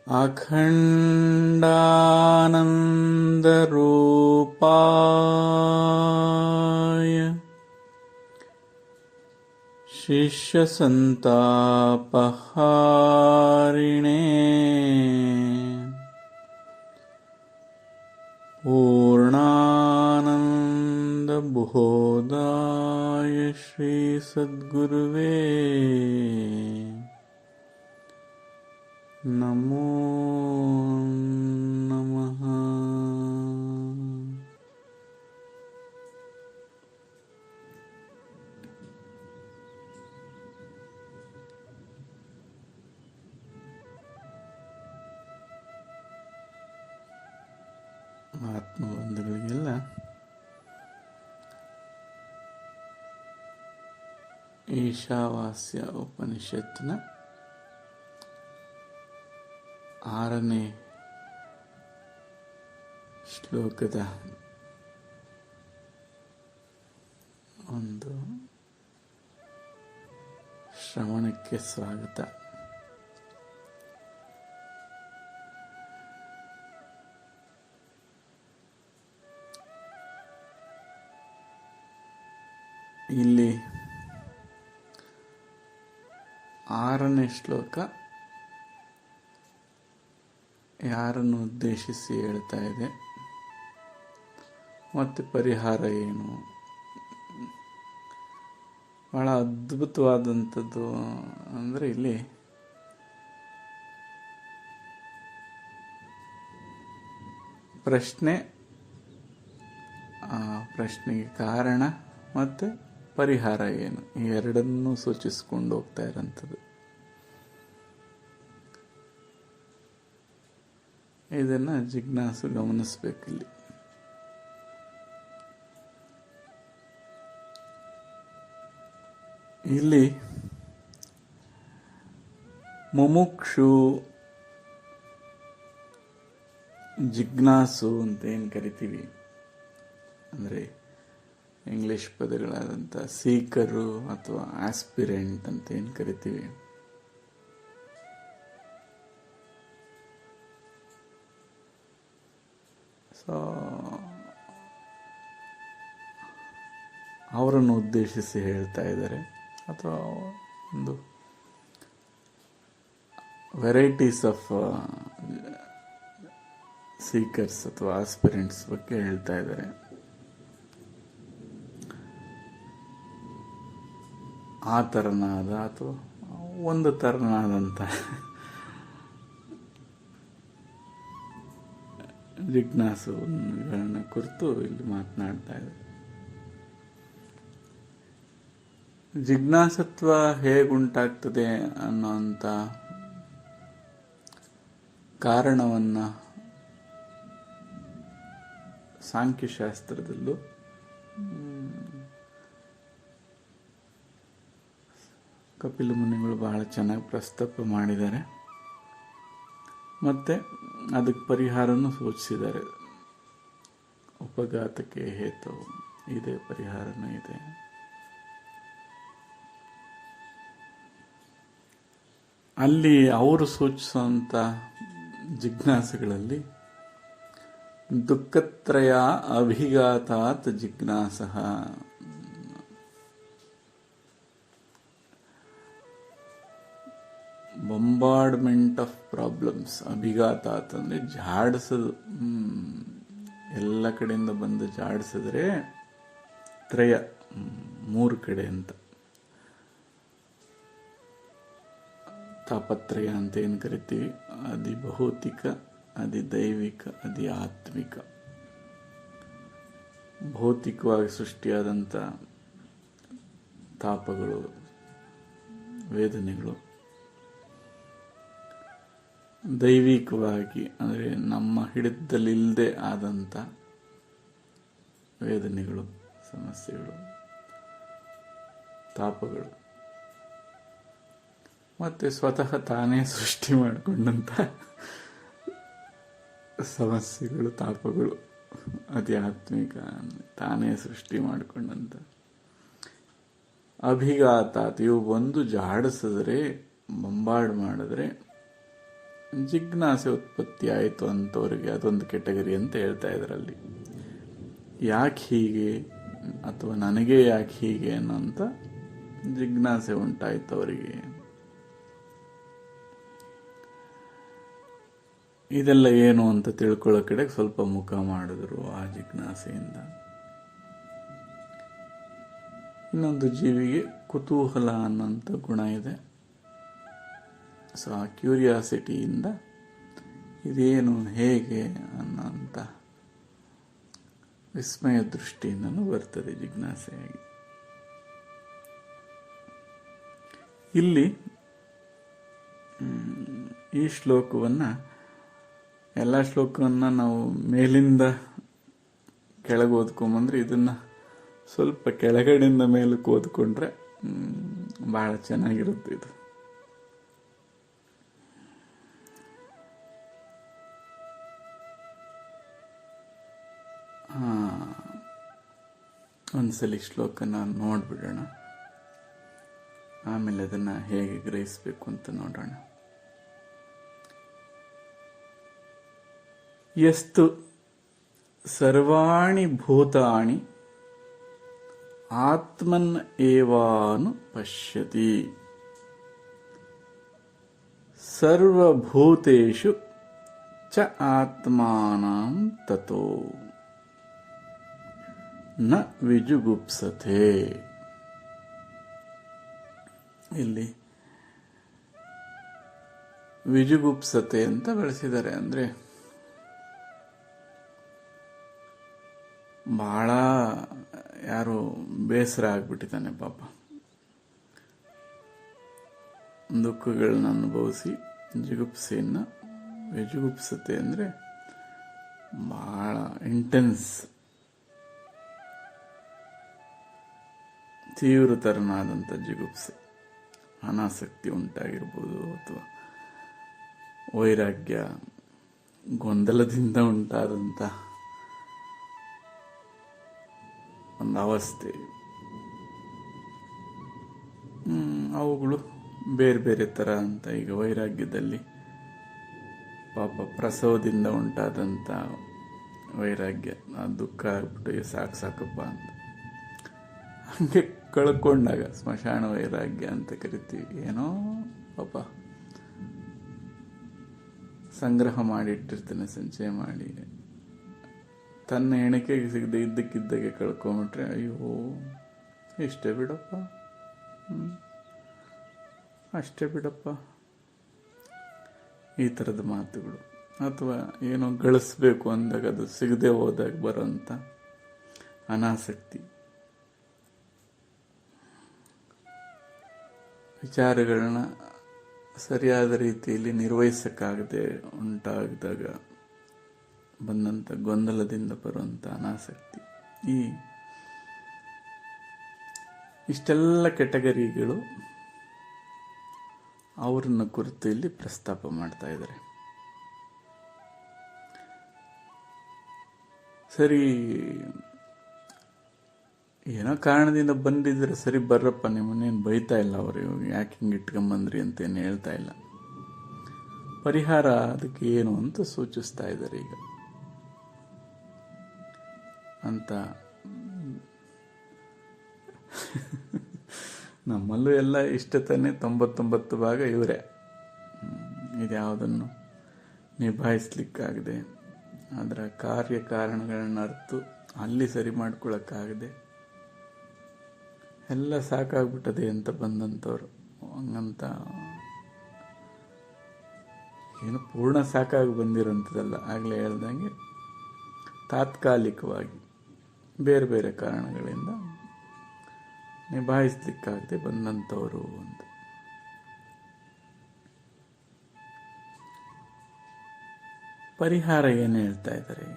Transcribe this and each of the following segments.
अखण्डानन्दरूपाय शिष्यसन्तापहारिणे पूर्णानन्दबोधाय श्रीसद्गुरुवे नमो नमः। ಆತ್ಮಬಂಧುಗಳಿಗೆಲ್ಲ ಈಶಾವಾಸ್ಯ ಉಪನಿಷತ್ತಿನ 6ನೇ ಶ್ಲೋಕದ ಒಂದು ಶ್ರವಣಕ್ಕೆ ಸ್ವಾಗತ. ಇಲ್ಲಿ 6ನೇ ಶ್ಲೋಕ ಯಾರನ್ನು ಉದ್ದೇಶಿಸಿ ಹೇಳ್ತಾ ಇದೆ ಮತ್ತು ಪರಿಹಾರ ಏನು? ಬಹಳ ಅದ್ಭುತವಾದಂಥದ್ದು ಅಂದರೆ ಇಲ್ಲಿ ಪ್ರಶ್ನೆಗೆ ಕಾರಣ ಮತ್ತು ಪರಿಹಾರ ಏನು, ಈ ಎರಡನ್ನೂ ಸೂಚಿಸ್ಕೊಂಡು ಹೋಗ್ತಾ ಇರೋಂಥದ್ದು. ಇದನ್ನು ಜಿಜ್ಞಾಸು ಗಮನಿಸ್ಬೇಕಿಲ್ಲಿ. ಇಲ್ಲಿ ಮುಮುಕ್ಷು ಜಿಜ್ಞಾಸು ಅಂತ ಏನು ಕರಿತೀವಿ, ಅಂದರೆ ಇಂಗ್ಲಿಷ್ ಪದಗಳಾದಂಥ ಸೀಕರು ಅಥವಾ ಆಸ್ಪಿರೆಂಟ್ ಅಂತ ಏನು ಕರಿತೀವಿ, ಸೊ ಅವರನ್ನು ಉದ್ದೇಶಿಸಿ ಹೇಳ್ತಾ ಇದ್ದಾರೆ. ಅಥವಾ ಒಂದು ವೆರೈಟೀಸ್ ಆಫ್ ಸೀಕರ್ಸ್ ಅಥವಾ ಆಸ್ಪಿರೆಂಟ್ಸ್ ಬಗ್ಗೆ ಹೇಳ್ತಾ ಇದ್ದಾರೆ. ಆ ಥರನಾದ ಅಥವಾ ಒಂದು ಥರನಾದಂಥ ಜಿಜ್ಞಾಸುಗಳನ್ನ ಕುರಿತು ಇಲ್ಲಿ ಮಾತನಾಡ್ತಾ ಇದ್ದಾರೆ. ಜಿಜ್ಞಾಸತ್ವ ಹೇಗುಂಟಾಗ್ತದೆ ಅನ್ನೋಂಥ ಕಾರಣವನ್ನು ಸಾಂಖ್ಯಶಾಸ್ತ್ರದಲ್ಲೂ ಕಪಿಲ ಮುನಿಗಳು ಬಹಳ ಚೆನ್ನಾಗಿ ಪ್ರಸ್ತಾಪ ಮಾಡಿದ್ದಾರೆ ಮತ್ತು ಅದಕ್ಕೆ ಪರಿಹಾರನೂ ಸೂಚಿಸಿದ್ದಾರೆ. ಉಪಘಾತಕ್ಕೆ ಹೇತು ಇದೆ, ಪರಿಹಾರನೂ ಇದೆ. ಅಲ್ಲಿ ಅವರು ಸೂಚಿಸುವಂಥ ಜಿಜ್ಞಾಸೆಗಳಲ್ಲಿ ದುಃಖತ್ರಯ ಅಭಿಘಾತಾತ್ ಜಿಜ್ಞಾಸಃ, ಬಂಬಾರ್ಡ್ಮೆಂಟ್ ಆಫ್ ಪ್ರಾಬ್ಲಮ್ಸ್. ಅಭಿಘಾತಾತ್ ಅಂದರೆ ಜಾಡಿಸೋದು, ಎಲ್ಲ ಕಡೆಯಿಂದ ಬಂದು ಜಾಡಿಸಿದ್ರೆ ತ್ರಯ, 3 ಕಡೆ ಅಂತ. ತಾಪತ್ರಯ ಅಂತ ಏನು ಕರಿತೀವಿ, ಅಧಿಭೌತಿಕ, ಅಧಿದೈವಿಕ, ಅಧಿ ಆತ್ಮಿಕ. ಭೌತಿಕವಾಗಿ ಸೃಷ್ಟಿಯಾದಂಥ ತಾಪಗಳು, ವೇದನೆಗಳು. ದೈವಿಕವಾಗಿ ಅಂದರೆ ನಮ್ಮ ಹಿಡಿತದಲ್ಲಿಲ್ಲದೆ ಆದಂಥ ವೇದನೆಗಳು, ಸಮಸ್ಯೆಗಳು, ತಾಪಗಳು. ಮತ್ತು ಸ್ವತಃ ತಾನೇ ಸೃಷ್ಟಿ ಮಾಡಿಕೊಂಡಂಥ ಸಮಸ್ಯೆಗಳು, ತಾಪಗಳು, ಆಧ್ಯಾತ್ಮಿಕ, ತಾನೇ ಸೃಷ್ಟಿ ಮಾಡಿಕೊಂಡಂಥ ಅಭಿಘಾತ. ಇವು ಒಂದು ಜಾಡಿಸಿದ್ರೆ, ಬಂಬಾರ್ಡ್ ಮಾಡಿದ್ರೆ ಜಿಜ್ಞಾಸೆ ಉತ್ಪತ್ತಿ ಆಯಿತು ಅಂಥವ್ರಿಗೆ ಅದೊಂದು ಕೆಟಗರಿ ಅಂತ ಹೇಳ್ತಾ ಇದರಲ್ಲಿ. ಯಾಕೆ ಹೀಗೆ ಅಥವಾ ನನಗೆ ಯಾಕೆ ಹೀಗೆ ಅನ್ನೋಂಥ ಜಿಜ್ಞಾಸೆ ಉಂಟಾಯಿತು ಅವರಿಗೆ. ಇದೆಲ್ಲ ಏನು ಅಂತ ತಿಳ್ಕೊಳ್ಳೋ ಕಡೆಗೆ ಸ್ವಲ್ಪ ಮುಖ ಮಾಡಿದ್ರು ಆ ಜಿಜ್ಞಾಸೆಯಿಂದ. ಇನ್ನೊಂದು ಜೀವಿಗೆ ಕುತೂಹಲ ಅನ್ನೋಂಥ ಗುಣ ಇದೆ. ಸೊ ಆ ಕ್ಯೂರಿಯಾಸಿಟಿಯಿಂದ ಇದೇನು ಹೇಗೆ ಅನ್ನೋಂಥ ವಿಸ್ಮಯ ದೃಷ್ಟಿಯಿಂದನೂ ಬರ್ತದೆ ಜಿಜ್ಞಾಸೆಯಾಗಿ. ಇಲ್ಲಿ ಈ ಶ್ಲೋಕವನ್ನು, ಎಲ್ಲ ಶ್ಲೋಕವನ್ನು ನಾವು ಮೇಲಿಂದ ಕೆಳಗೆ ಓದ್ಕೊಂಬಂದ್ರೆ ಇದನ್ನು ಸ್ವಲ್ಪ ಕೆಳಗಡೆಯಿಂದ ಮೇಲಕ್ಕೆ ಓದ್ಕೊಂಡ್ರೆ ಭಾಳ ಚೆನ್ನಾಗಿರುತ್ತೆ ಇದು. ಒಂದ್ಸಲಿ ಶ್ಲೋಕನ ನೋಡ್ಬಿಡೋಣ, ಆಮೇಲೆ ಅದನ್ನು ಹೇಗೆ ಗ್ರಹಿಸಬೇಕು ಅಂತ ನೋಡೋಣ. ಯಸ್ತು ಸರ್ವಾಣಿ ಭೂತಾನಿ ಆತ್ಮನ್ ಏವಾನು ಪಶ್ಯತಿ ಸರ್ವಭೂತೇಷು ಚ ಆತ್ಮಾನಂ ತತೋ ನ ವಿಜುಗುಪ್ಸತೆ. ಇಲ್ಲಿ ವಿಜುಗುಪ್ಸತೆ ಅಂತ ಬಳಸಿದ್ದಾರೆ. ಅಂದರೆ ಬಹಳ ಯಾರು ಬೇಸರ ಆಗ್ಬಿಟ್ಟಿದ್ದಾನೆ ಪಾಪ, ದುಃಖಗಳನ್ನ ಅನುಭವಿಸಿ ಜಿಗುಪ್ಸೆಯನ್ನು, ವಿಜುಗುಪ್ಸತೆ ಅಂದರೆ ಬಹಳ ಇಂಟೆನ್ಸ್, ತೀವ್ರತರನಾದಂಥ ಜಿಗುಪ್ಸೆ, ಅನಾಸಕ್ತಿ ಉಂಟಾಗಿರ್ಬೋದು ಅಥವಾ ವೈರಾಗ್ಯ, ಗೊಂದಲದಿಂದ ಉಂಟಾದಂಥ ಒಂದು ಅವಸ್ಥೆ, ಅವುಗಳು ಬೇರೆ ಬೇರೆ ಥರ ಅಂತ. ಈಗ ವೈರಾಗ್ಯದಲ್ಲಿ ಪಾಪ ಪ್ರಸವದಿಂದ ಉಂಟಾದಂಥ ವೈರಾಗ್ಯ, ದುಃಖ ಆಗ್ಬಿಟ್ಟು ಸಾಕಪ್ಪ ಅಂತ. ಹಂಗೆ ಕಳ್ಕೊಂಡಾಗ ಸ್ಮಶಾನ ವೈರಾಗ್ಯ ಅಂತ ಕರಿತೀವಿ. ಏನೋ ಪಾಪ ಸಂಗ್ರಹ ಮಾಡಿಟ್ಟಿರ್ತಾನೆ, ಸಂಚಯ ಮಾಡಿ, ತನ್ನ ಎಣಿಕೆಗೆ ಸಿಗದೆ ಇದ್ದಕ್ಕಿದ್ದಾಗೆ ಕಳ್ಕೊಂಬಿಟ್ರೆ ಅಯ್ಯೋ ಇಷ್ಟೇ ಬಿಡಪ್ಪ, ಅಷ್ಟೇ ಬಿಡಪ್ಪ, ಈ ಥರದ ಮಾತುಗಳು. ಅಥವಾ ಏನೋ ಗಳಿಸ್ಬೇಕು ಅಂದಾಗ ಅದು ಸಿಗದೆ ಹೋದಾಗ ಬರೋಂಥ ಅನಾಸಕ್ತಿ, ವಿಚಾರಗಳನ್ನ ಸರಿಯಾದ ರೀತಿಯಲ್ಲಿ ನಿರ್ವಹಿಸಕ್ಕಾಗದೆ ಉಂಟಾಗಿದಾಗ ಬಂದಂಥ ಗೊಂದಲದಿಂದ ಬರುವಂಥ ಅನಾಸಕ್ತಿ, ಇಷ್ಟೆಲ್ಲ ಕೆಟಗರಿಗಳು ಅವ್ರನ್ನ ಕುರಿತು ಇಲ್ಲಿ ಪ್ರಸ್ತಾಪ ಮಾಡ್ತಾ ಇದ್ದಾರೆ. ಸರಿ, ಏನೋ ಕಾರಣದಿಂದ ಬಂದಿದ್ರೆ ಸರಿ ಬರ್ರಪ್ಪ, ನಿಮ್ಮನ್ನೇನು ಬೈತಾ ಇಲ್ಲ ಅವರು, ಯಾಕೆ ಹಿಂಗೆ ಇಟ್ಕೊಂಬಂದ್ರಿ ಅಂತೇನು ಹೇಳ್ತಾ ಇಲ್ಲ. ಪರಿಹಾರ ಅದಕ್ಕೆ ಏನು ಅಂತ ಸೂಚಿಸ್ತಾ ಇದ್ದಾರೆ ಈಗ ಅಂತ. ನಮ್ಮಲ್ಲೂ ಎಲ್ಲ ಇಷ್ಟ ತಾನೆ, 99 ಭಾಗ ಇವರೇ. ಇದ್ಯಾವುದನ್ನು ನಿಭಾಯಿಸ್ಲಿಕ್ಕಾಗದೆ, ಅದರ ಕಾರ್ಯಕಾರಣಗಳನ್ನ ಅರ್ತು ಅಲ್ಲಿ ಸರಿ ಮಾಡ್ಕೊಳಕ್ಕಾಗದೆ ಎಲ್ಲ ಸಾಕಾಗ್ಬಿಟ್ಟದೆ ಅಂತ ಬಂದಂಥವ್ರು. ಹಂಗಂತ ಏನು ಪೂರ್ಣ ಸಾಕಾಗಿ ಬಂದಿರೋಂಥದ್ದಲ್ಲ, ಆಗಲೇ ಹೇಳ್ದಂಗೆ ತಾತ್ಕಾಲಿಕವಾಗಿ ಬೇರೆ ಬೇರೆ ಕಾರಣಗಳಿಂದ ನಿಭಾಯಿಸ್ಲಿಕ್ಕಾಗದೆ ಬಂದಂಥವರು ಅಂತ. ಪರಿಹಾರ ಏನು ಹೇಳ್ತಾ ಇದ್ದಾರೆ?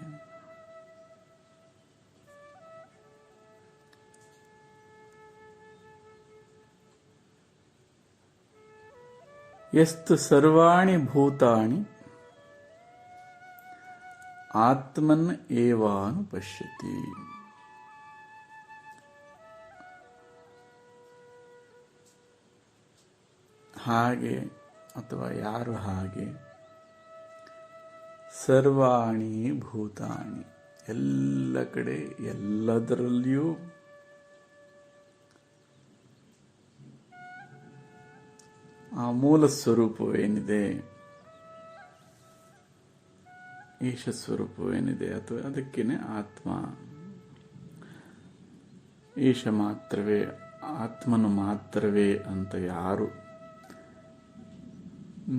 ಯಸ್ತು ಸರ್ವಾಣಿ ಭೂತಾನಿ ಆತ್ಮನ್ ಏವಾನು ಪಶ್ಯತಿ. ಹಾಗೆ ಅಥವಾ ಯಾರು ಹಾಗೆ ಸರ್ವಾಣಿ ಭೂತಾನಿ, ಎಲ್ಲ ಕಡೆ ಎಲ್ಲದರಲ್ಲಿಯೂ ಆ ಮೂಲ ಸ್ವರೂಪವೇನಿದೆ, ಈಶ ಸ್ವರೂಪವೇನಿದೆ, ಅಥವಾ ಅದಕ್ಕೇನೆ ಆತ್ಮ. ಈಶ ಮಾತ್ರವೇ, ಆತ್ಮನು ಮಾತ್ರವೇ ಅಂತ ಯಾರು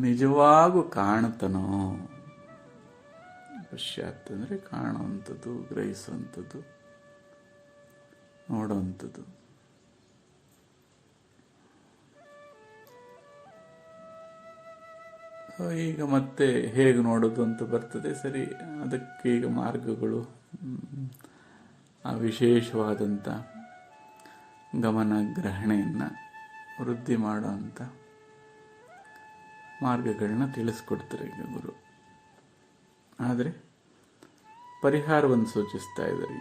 ನಿಜವಾಗೂ ಕಾಣುತ್ತನೋ, ಪಶ್ಚಾತ್ ಅಂದರೆ ಕಾಣುವಂಥದ್ದು, ಗ್ರಹಿಸುವಂಥದ್ದು, ನೋಡುವಂಥದ್ದು. ಈಗ ಮತ್ತೆ ಹೇಗೆ ನೋಡೋದು ಅಂತ ಬರ್ತದೆ. ಸರಿ, ಅದಕ್ಕೆ ಈಗ ಮಾರ್ಗಗಳು, ಆ ವಿಶೇಷವಾದಂಥ ಗಮನ ಗ್ರಹಣೆಯನ್ನು ವೃದ್ಧಿ ಮಾಡೋಂಥ ಮಾರ್ಗಗಳನ್ನ ತಿಳಿಸ್ಕೊಡ್ತಾರೆ ಈಗ ಗುರು. ಆದರೆ ಪರಿಹಾರವನ್ನು ಸೂಚಿಸ್ತಾ ಇದ್ದಾರೆ.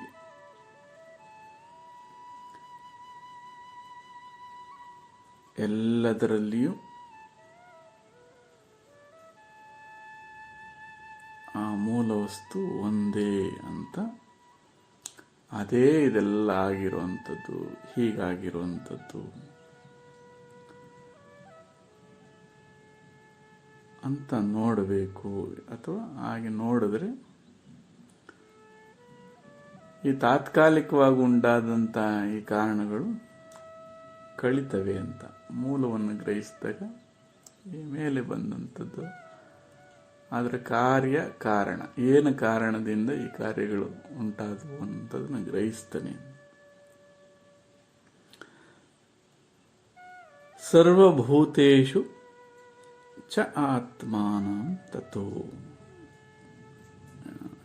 ಎಲ್ಲದರಲ್ಲಿಯೂ ಆ ಮೂಲ ವಸ್ತು ಒಂದೇ ಅಂತ, ಅದೇ ಇದೆಲ್ಲ ಆಗಿರುವಂಥದ್ದು, ಹೀಗಾಗಿರುವಂಥದ್ದು ಅಂತ ನೋಡಬೇಕು. ಅಥವಾ ಹಾಗೆ ನೋಡಿದ್ರೆ ಈ ತಾತ್ಕಾಲಿಕವಾಗಿ ಉಂಟಾದಂಥ ಈ ಕಾರಣಗಳು ಕಳಿತವೆ ಅಂತ, ಮೂಲವನ್ನು ಗ್ರಹಿಸಿದಾಗ ಈ ಮೇಲೆ ಬಂದಂಥದ್ದು. ಅದರ ಕಾರ್ಯ ಕಾರಣ, ಏನು ಕಾರಣದಿಂದ ಈ ಕಾರ್ಯಗಳು ಉಂಟಾದವು ಅನ್ನೋದನ್ನು ಗ್ರಹಿಸ್ತಾನೆ. ಸರ್ವಭೂತೇಷು ಚ ಆತ್ಮಾನಂ ತಥೋ.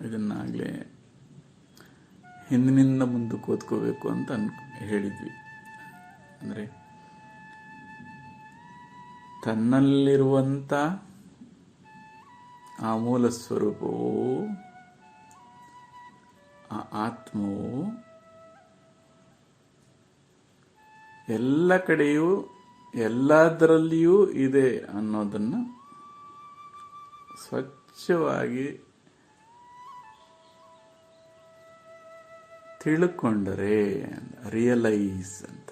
ಇದನ್ನಾಗಲೇ ಹಿಂದಿನಿಂದ ಮುಂದಕ್ಕೆ ಓದ್ಕೋಬೇಕು ಅಂತ ಹೇಳಿದ್ವಿ. ಅಂದರೆ ತನ್ನಲ್ಲಿರುವಂಥ ಆ ಮೂಲ ಸ್ವರೂಪವು, ಆ ಆತ್ಮವು ಎಲ್ಲ ಕಡೆಯೂ ಎಲ್ಲದರಲ್ಲಿಯೂ ಇದೆ ಅನ್ನೋದನ್ನು ಸ್ವಚ್ಛವಾಗಿ ತಿಳ್ಕೊಂಡರೆ, ರಿಯಲೈಸ್ ಅಂತ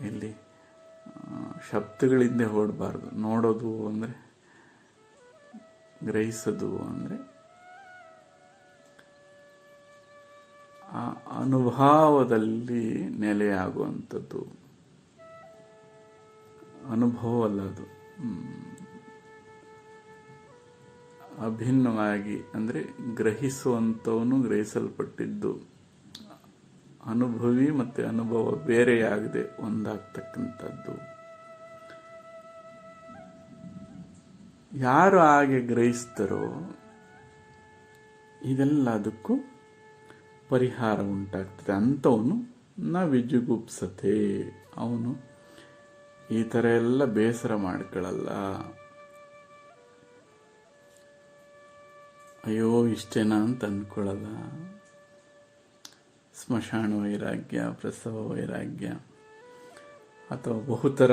ಇಲ್ಲಿ ಶಬ್ದಗಳಿಂದ ಹೊರಡಬಾರ್ದು. ನೋಡೋದು ಅಂದರೆ, ಗ್ರಹಿಸೋದು ಅಂದರೆ ಆ ಅನುಭವದಲ್ಲಿ ನೆಲೆಯಾಗುವಂಥದ್ದು. ಅನುಭವ ಅಲ್ಲ ಅದು, ಅಭಿನ್ನವಾಗಿ, ಅಂದರೆ ಗ್ರಹಿಸುವಂಥವನು ಗ್ರಹಿಸಲ್ಪಟ್ಟಿದ್ದು, ಅನುಭವಿ ಮತ್ತು ಅನುಭವ ಬೇರೆಯಾಗದೆ ಒಂದಾಗ್ತಕ್ಕಂಥದ್ದು. ಯಾರು ಹಾಗೆ ಗ್ರಹಿಸ್ತಾರೋ ಇದೆಲ್ಲದಕ್ಕೂ ಪರಿಹಾರ ಉಂಟಾಗ್ತದೆ. ಅಂಥವನು ನ ವಿಜುಗುಪ್ಸತೆ, ಅವನು ಈ ಥರ ಎಲ್ಲ ಬೇಸರ ಮಾಡ್ಕೊಳ್ಳಲ್ಲ. ಅಯ್ಯೋ ಇಷ್ಟೇನಾ ಅಂತ ಅಂದ್ಕೊಳ್ಳಲ್ಲ. ಸ್ಮಶಾನ ವೈರಾಗ್ಯ, ಪ್ರಸವ ವೈರಾಗ್ಯ, ಅಥವಾ ಬಹುತರ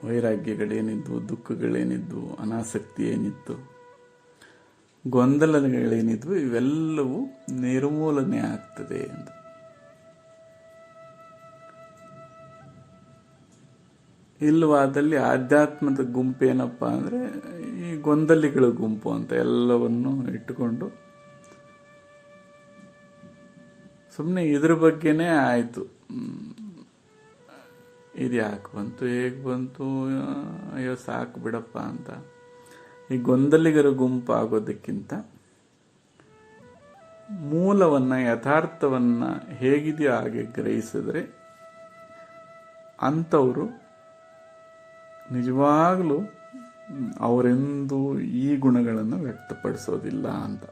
ವೈರಾಗ್ಯಗಳೇನಿದ್ವು, ದುಃಖಗಳೇನಿದ್ವು, ಅನಾಸಕ್ತಿ ಏನಿತ್ತು, ಗೊಂದಲಗಳೇನಿದ್ವು, ಇವೆಲ್ಲವೂ ನಿರ್ಮೂಲನೆ ಆಗ್ತದೆ ಅಂತ. ಇಲ್ಲವಾದಲ್ಲಿ ಆಧ್ಯಾತ್ಮದ ಗುಂಪೇನಪ್ಪ ಅಂದರೆ ಈ ಗೊಂದಲಿಗಳ ಗುಂಪು ಅಂತ ಎಲ್ಲವನ್ನು ಇಟ್ಟುಕೊಂಡು ಸುಮ್ಮನೆ ಇದ್ರ ಬಗ್ಗೆನೇ ಆಯಿತು. ಇದು ಯಾಕೆ ಬಂತು, ಹೇಗೆ ಬಂತು, ಅಯ್ಯೋ ಸಾಕು ಬಿಡಪ್ಪ ಅಂತ ಈ ಗೊಂದಲಿಗರ ಗುಂಪು ಆಗೋದಕ್ಕಿಂತ ಮೂಲವನ್ನು, ಯಥಾರ್ಥವನ್ನು ಹೇಗಿದೆಯೋ ಹಾಗೆ ಗ್ರಹಿಸಿದ್ರೆ ಅಂಥವರು ನಿಜವಾಗಲೂ ಅವರೆಂದೂ ಈ ಗುಣಗಳನ್ನು ವ್ಯಕ್ತಪಡಿಸೋದಿಲ್ಲ ಅಂತ.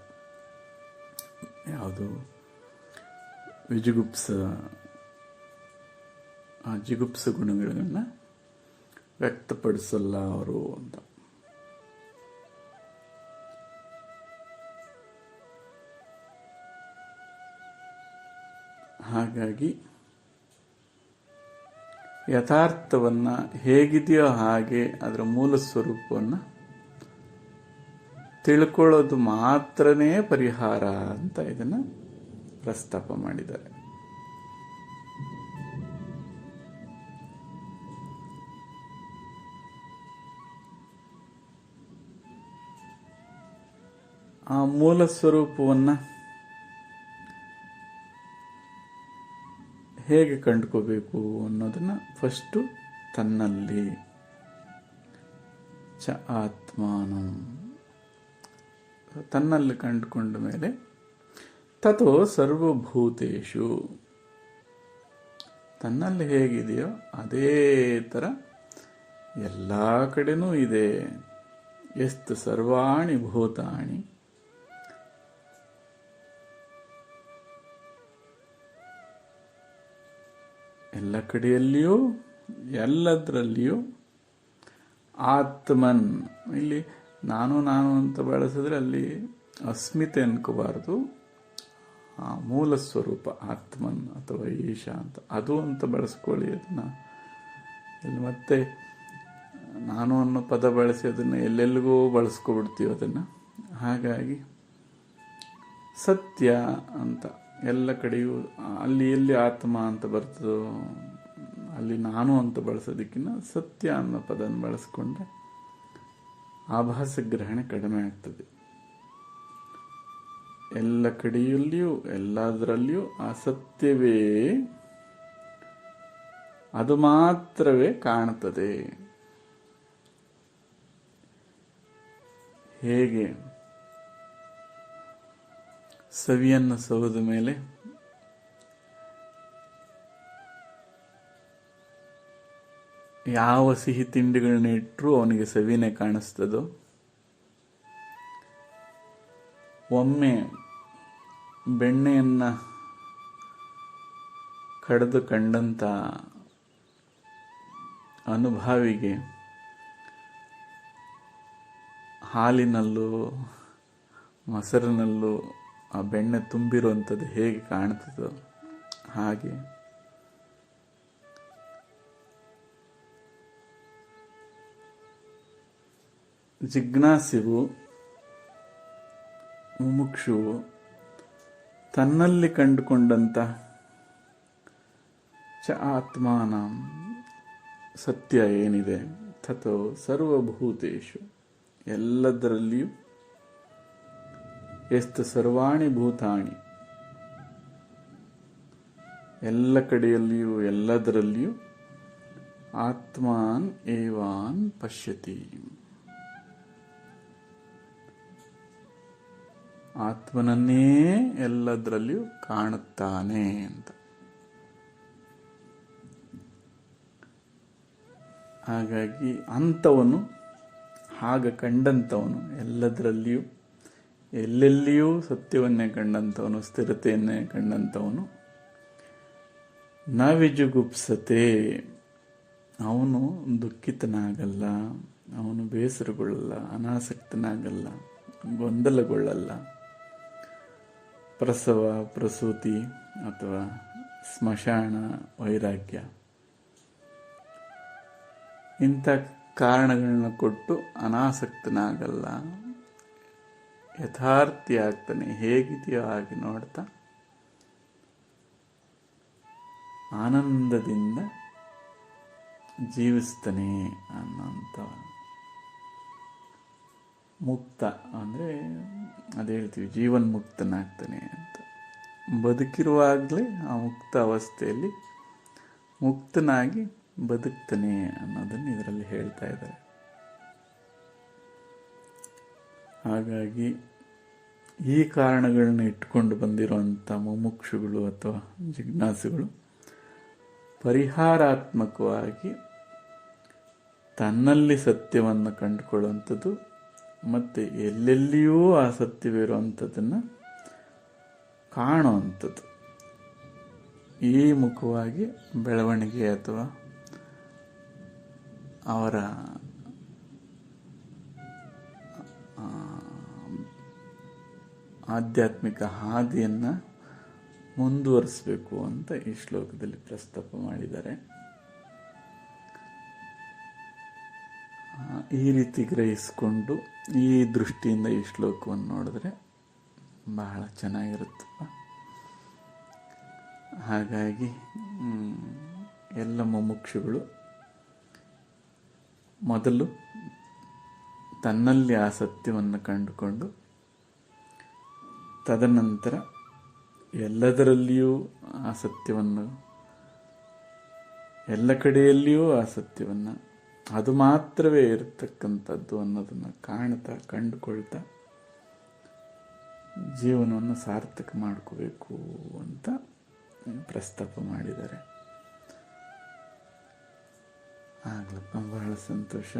ಯಾವುದು ವಿಜುಗುಪ್ಸ, ಆ ಜಿಗುಪ್ಸ ಗುಣಗಳನ್ನು ವ್ಯಕ್ತಪಡಿಸಲ್ಲ ಅವರು ಅಂತ. ಹಾಗಾಗಿ ಯಥಾರ್ಥವನ್ನು ಹೇಗಿದೆಯೋ ಹಾಗೆ ಅದರ ಮೂಲ ಸ್ವರೂಪವನ್ನು ತಿಳ್ಕೊಳ್ಳೋದು ಮಾತ್ರನೇ ಪರಿಹಾರ ಅಂತ ಇದನ್ನು ಪ್ರಸ್ತಾಪ ಮಾಡಿದ್ದಾರೆ. ಆ ಮೂಲ ಸ್ವರೂಪವನ್ನು ಹೇಗೆ ಕಂಡುಕೋಬೇಕು ಅನ್ನೋದನ್ನು ಫಸ್ಟು ತನ್ನಲ್ಲಿ ಚ ಆತ್ಮಾನಂ ತನ್ನಲ್ಲಿ ಕಂಡುಕೊಂಡ ಮೇಲೆ ತಥೋ ಸರ್ವಭೂತೇಷು ತನ್ನಲ್ಲಿ ಹೇಗಿದೆಯೋ ಅದೇ ಥರ ಎಲ್ಲ ಕಡೆನೂ ಇದೆ. ಎಷ್ಟು ಸರ್ವಾಣಿ ಭೂತಾಣಿ ಎಲ್ಲ ಕಡೆಯಲ್ಲಿಯೂ ಎಲ್ಲದರಲ್ಲಿಯೂ ಆತ್ಮನ್, ಇಲ್ಲಿ ನಾನು ಅಂತ ಬಳಸಿದ್ರೆ ಅಲ್ಲಿ ಅಸ್ಮಿತೆ ಅನ್ಕೋಬಾರ್ದು. ಆ ಮೂಲ ಸ್ವರೂಪ ಆತ್ಮನ್ ಅಥವಾ ಈಶ ಅಂತ ಅದು ಅಂತ ಬಳಸ್ಕೊಳ್ಳಿ. ಅದನ್ನು ಇಲ್ಲಿ ಮತ್ತೆ ನಾನು ಅನ್ನೋ ಪದ ಬಳಸಿ ಅದನ್ನು ಎಲ್ಲೆಲ್ಲಿಗೂ ಬಳಸ್ಕೊಬಿಡ್ತೀವಿ ಅದನ್ನು. ಹಾಗಾಗಿ ಸತ್ಯ ಅಂತ ಎಲ್ಲ ಕಡೆಯೂ ಅಲ್ಲಿ ಎಲ್ಲಿ ಆತ್ಮ ಅಂತ ಬರ್ತದೋ ಅಲ್ಲಿ ನಾನು ಅಂತ ಬಳಸೋದಕ್ಕಿಂತ ಸತ್ಯ ಅನ್ನೋ ಪದನ ಬಳಸ್ಕೊಂಡ್ರೆ ಆಭಾಸ ಗ್ರಹಣ ಕಡಿಮೆ ಆಗ್ತದೆ. ಎಲ್ಲ ಕಡೆಯಲ್ಲಿಯೂ ಎಲ್ಲದರಲ್ಲಿಯೂ ಆ ಸತ್ಯವೇ ಅದು ಮಾತ್ರವೇ ಕಾಣುತ್ತದೆ. ಹೇಗೆ ಸವಿಯನ್ನು ಸವಿದ ಮೇಲೆ ಯಾವ ಸಿಹಿ ತಿಂಡಿಗಳನ್ನ ಇಟ್ಟರೂ ಅವನಿಗೆ ಸವಿನೇ ಕಾಣಿಸ್ತದೋ, ಒಮ್ಮೆ ಬೆಣ್ಣೆಯನ್ನು ಕಡಿದು ಕಂಡಂಥ ಅನುಭಾವಿಗೆ ಹಾಲಿನಲ್ಲೂ ಮೊಸರಿನಲ್ಲೂ ಆ ಬೆಣ್ಣೆ ತುಂಬಿರುವಂಥದ್ದು ಹೇಗೆ ಕಾಣ್ತದೋ ಹಾಗೆ ಜಿಜ್ಞಾಸಿವು ಮುಮುಕ್ಷುವು ತನ್ನಲ್ಲಿ ಕಂಡುಕೊಂಡಂಥ ಚ ಆತ್ಮಾನ ಸತ್ಯ ಏನಿದೆ ತಥೋ ಸರ್ವಭೂತೇಷು ಎಲ್ಲದರಲ್ಲಿಯೂ ಎಷ್ಟು ಸರ್ವಾಣಿ ಭೂತಾಣಿ ಎಲ್ಲ ಕಡೆಯಲ್ಲಿಯೂ ಎಲ್ಲದರಲ್ಲಿಯೂ ಆತ್ಮಾನ್ ಏವಾನ್ ಪಶ್ಯತಿ ಆತ್ಮನನ್ನೇ ಎಲ್ಲದರಲ್ಲಿಯೂ ಕಾಣುತ್ತಾನೆ ಅಂತ. ಹಾಗಾಗಿ ಅಂಥವನು ಹಾಗೆ ಕಂಡಂಥವನು ಎಲ್ಲದರಲ್ಲಿಯೂ ಎಲ್ಲೆಲ್ಲಿಯೂ ಸತ್ಯವನ್ನೇ ಕಂಡಂಥವನು ಸ್ಥಿರತೆಯನ್ನೇ ಕಂಡಂಥವನು ನ ವಿಜುಗುಪ್ಸತೆ ಅವನು ದುಃಖಿತನಾಗಲ್ಲ, ಅವನು ಬೇಸರಗೊಳ್ಳಲ್ಲ, ಅನಾಸಕ್ತನಾಗಲ್ಲ, ಗೊಂದಲಗೊಳ್ಳಲ್ಲ. ಪ್ರಸವ ಪ್ರಸೂತಿ ಅಥವಾ ಸ್ಮಶಾನ ವೈರಾಗ್ಯ ಇಂಥ ಕಾರಣಗಳನ್ನ ಕೊಟ್ಟು ಅನಾಸಕ್ತನಾಗಲ್ಲ, ಯಥಾರ್ಥಿ ಆಗ್ತಾನೆ. ಹೇಗಿದೆಯೋ ಹಾಗೆ ನೋಡ್ತಾ ಆನಂದದಿಂದ ಜೀವಿಸ್ತಾನೆ ಅನ್ನೋಂಥ ಮುಕ್ತ ಅಂದರೆ ಅದು ಹೇಳ್ತೀವಿ ಜೀವನ್ಮುಕ್ತನಾಗ್ತಾನೆ ಅಂತ. ಬದುಕಿರುವಾಗಲೇ ಆ ಮುಕ್ತ ಅವಸ್ಥೆಯಲ್ಲಿ ಮುಕ್ತನಾಗಿ ಬದುಕ್ತಾನೆ ಅನ್ನೋದನ್ನು ಇದರಲ್ಲಿ ಹೇಳ್ತಾ ಇದ್ದಾರೆ. ಹಾಗಾಗಿ ಈ ಕಾರಣಗಳನ್ನ ಇಟ್ಕೊಂಡು ಬಂದಿರುವಂಥ ಮುಮುಕ್ಷುಗಳು ಅಥವಾ ಜಿಜ್ಞಾಸುಗಳು ಪರಿಹಾರಾತ್ಮಕವಾಗಿ ತನ್ನಲ್ಲಿ ಸತ್ಯವನ್ನು ಕಂಡುಕೊಳ್ಳುವಂಥದ್ದು ಮತ್ತು ಎಲ್ಲೆಲ್ಲಿಯೂ ಆ ಸತ್ಯವಿರುವಂಥದ್ದನ್ನು ಕಾಣುವಂಥದ್ದು, ಈ ಮುಖವಾಗಿ ಬೆಳವಣಿಗೆ ಅಥವಾ ಅವರ ಆಧ್ಯಾತ್ಮಿಕ ಹಾದಿಯನ್ನು ಮುಂದುವರಿಸಬೇಕು ಅಂತ ಈ ಶ್ಲೋಕದಲ್ಲಿ ಪ್ರಸ್ತಾಪ ಮಾಡಿದ್ದಾರೆ. ಈ ರೀತಿ ಗ್ರಹಿಸ್ಕೊಂಡು ಈ ದೃಷ್ಟಿಯಿಂದ ಈ ಶ್ಲೋಕವನ್ನು ನೋಡಿದ್ರೆ ಬಹಳ ಚೆನ್ನಾಗಿರುತ್ತಪ್ಪ. ಹಾಗಾಗಿ ಎಲ್ಲ ಮುಮುಕ್ಷುಗಳು ಮೊದಲು ತನ್ನಲ್ಲಿ ಆ ಸತ್ಯವನ್ನು ಕಂಡುಕೊಂಡು ತದನಂತರ ಎಲ್ಲದರಲ್ಲಿಯೂ ಆ ಸತ್ಯವನ್ನು, ಎಲ್ಲ ಕಡೆಯಲ್ಲಿಯೂ ಆ ಸತ್ಯವನ್ನು, ಅದು ಮಾತ್ರವೇ ಇರತಕ್ಕಂಥದ್ದು ಅನ್ನೋದನ್ನು ಕಂಡುಕೊಳ್ತಾ ಜೀವನವನ್ನು ಸಾರ್ಥಕ ಮಾಡ್ಕೋಬೇಕು ಅಂತ ಪ್ರಸ್ತಾಪ ಮಾಡಿದ್ದಾರೆ. ಆಗ್ಲಪ್ಪ, ಬಹಳ ಸಂತೋಷ.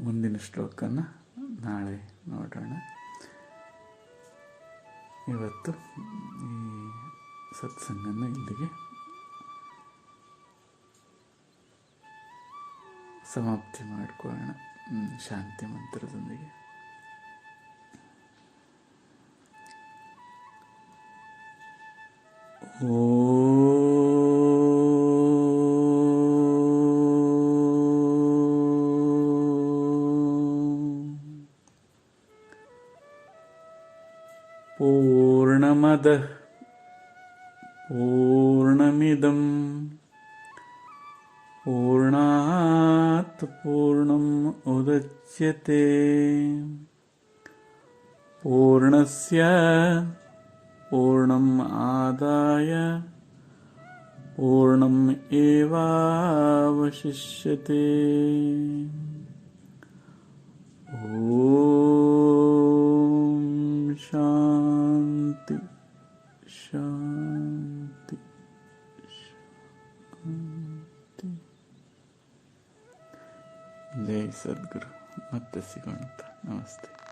ಮುಂದಿನ ಶ್ಲೋಕನ ನಾಳೆ ನೋಡೋಣ. ಇವತ್ತು ಈ ಸತ್ಸಂಗನ ಇಲ್ಲಿಗೆ ಸಮಾಪ್ತಿ ಮಾಡಿಕೊಳ್ಳೋಣ ಶಾಂತಿ ಮಂತ್ರದೊಂದಿಗೆ. पूर्णमदः पूर्णमिदं पूर्णात् पूर्णम् उदच्यते पूर्णस्य पूर्णम् आदाय पूर्णम् एवावशिष्यते. शांति शांति शांति. जय सद्गुरु. ಮತ್ತೆ ಸಿಗೋಣ. ನಮಸ್ತೆ.